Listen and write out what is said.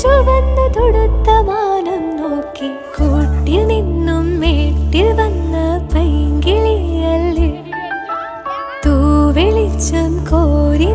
ചുവന്നു തൊടുത്ത മാനം നോക്കി കൂട്ടിൽ നിന്നും മേട്ടിൽ വന്ന പൈങ്കിളിയല്ലേ തൂവെളിച്ചം കോരി